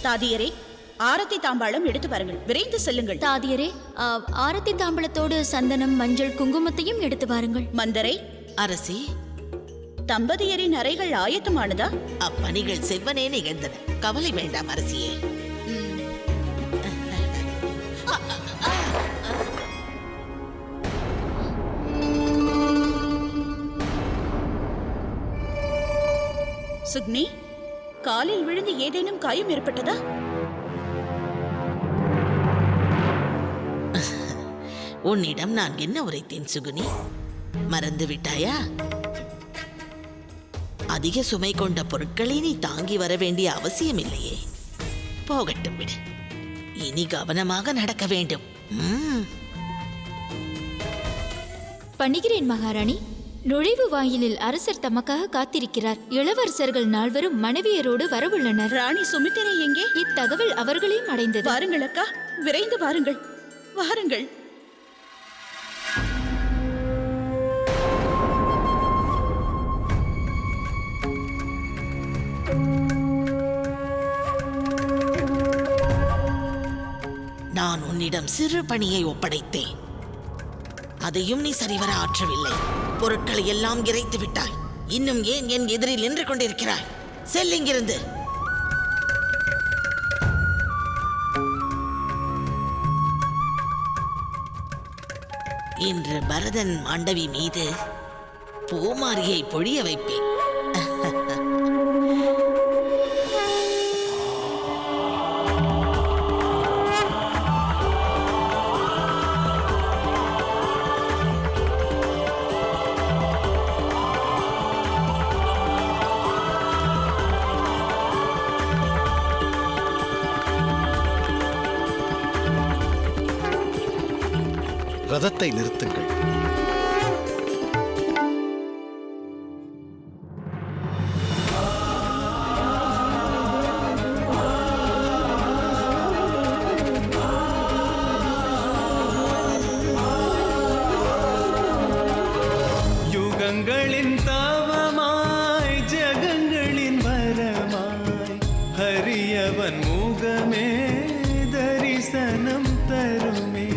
தாதியரே, ஆரத்தி தாம்பாளம் எடுத்து பாருங்கள். விரைந்து செல்லுங்கள். தாதியரே, ஆரத்தி தாம்பளத்தோடு சந்தனம், மஞ்சள், குங்குமத்தையும் எடுத்து வாருங்கள். மந்தரை, அரசி, தம்பதியரின் அறைகள் ஆயத்தமானதா? அப்பணிகள் செவ்வனே நிகழ்ந்தன. கவலை வேண்டாம் அரசியே. சுக்னி, காலில் விழுந்து ஏதேனும் காயம் ஏற்பட்டதா? உன்னிடம் நான் என்ன உரைத்தேன் சுகுனி? மறந்து விட்டாயா? அதிக சுமை கொண்ட பொருட்களை நீ தாங்கி வர வேண்டிய அவசியம் இல்லையே. போகட்டும் விடு. இனி கவனமாக நடக்க வேண்டும். பண்ணுகிறேன் மகாராணி. நுழைவு வாயிலில் அரசர் தமக்காக காத்திருக்கிறார். இளவரசர்கள் நால்வரும் மனைவியரோடு வரவுள்ளனர். ராணி சுமித்திரை எங்கே? இத்தகவல் அவர்களையும் அடைந்தது. வாருங்கள் அக்கா, விரைந்து வாருங்கள். வாருங்கள். நான் உன்னிடம் சிறு பணியை ஒப்படைத்தேன். அதையும் நீ சரிவர ஆற்றவில்லை. பொருட்களை எல்லாம் இறைத்து விட்டாய். இன்னும் ஏன் என் எதிரில் நின்று கொண்டிருக்கிறாய்? செல் இங்கிருந்து. இன்று பரதன் மாண்டவி மீது பூமாரியை பொழிய வைப்பேன். ரதத்தை நிறுத்துங்கள். யுகங்களின் தாவமாய் ஜகங்களின் வரமாய் ஹரியவன் முகமே தரிசனம் தருமே.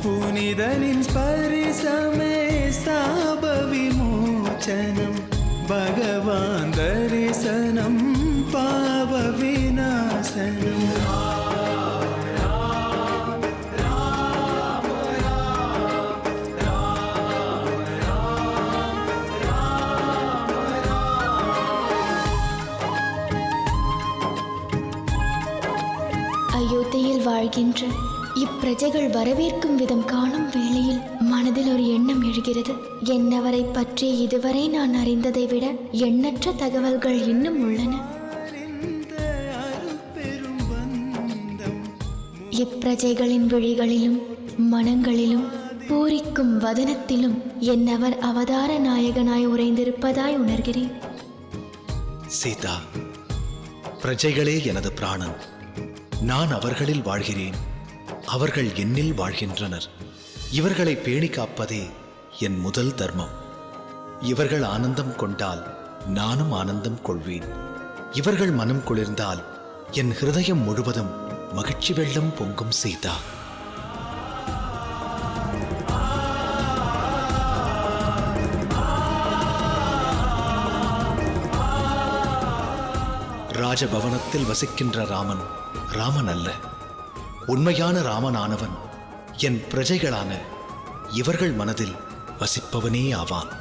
புனிதனின் ஸ்பரிசமே சாப விமோச்சனம். பகவான் தரிசனம் பாவ விநாசனம். அயோத்தியில் வாழ்கின்ற இப்பிரஜைகள் வரவேற்கும் விதம் காணும் வேளையில் மனதில் ஒரு எண்ணம் எழுகிறது. என்னவரை பற்றி இதுவரை நான் அறிந்ததை விட எண்ணற்ற தகவல்கள் இன்னும் உள்ளன. இப்பிரஜைகளின் விழிகளிலும் மனங்களிலும் பூரிக்கும் வதனத்திலும் என்னவர் அவதார நாயகனாய் உறைந்திருப்பதாய் உணர்கிறேன். சீதா, பிரஜைகளே எனது பிராணன். நான் அவர்களில் வாழ்கிறேன், அவர்கள் என்னில் வாழ்கின்றனர். இவர்களை பேணி காப்பதே என் முதல் தர்மம். இவர்கள் ஆனந்தம் கொண்டால் நானும் ஆனந்தம் கொள்வேன். இவர்கள் மனம் குளிர்ந்தால் என் ஹிருதயம் முழுவதும் மகிழ்ச்சி வெள்ளம் பொங்கும். சீதா, ராஜபவனத்தில் வசிக்கின்ற ராமன் ராமன் அல்ல. உண்மையான ராமனானவன் என் பிரஜைகளான இவர்கள் மனதில் வசிப்பவனே ஆவான்.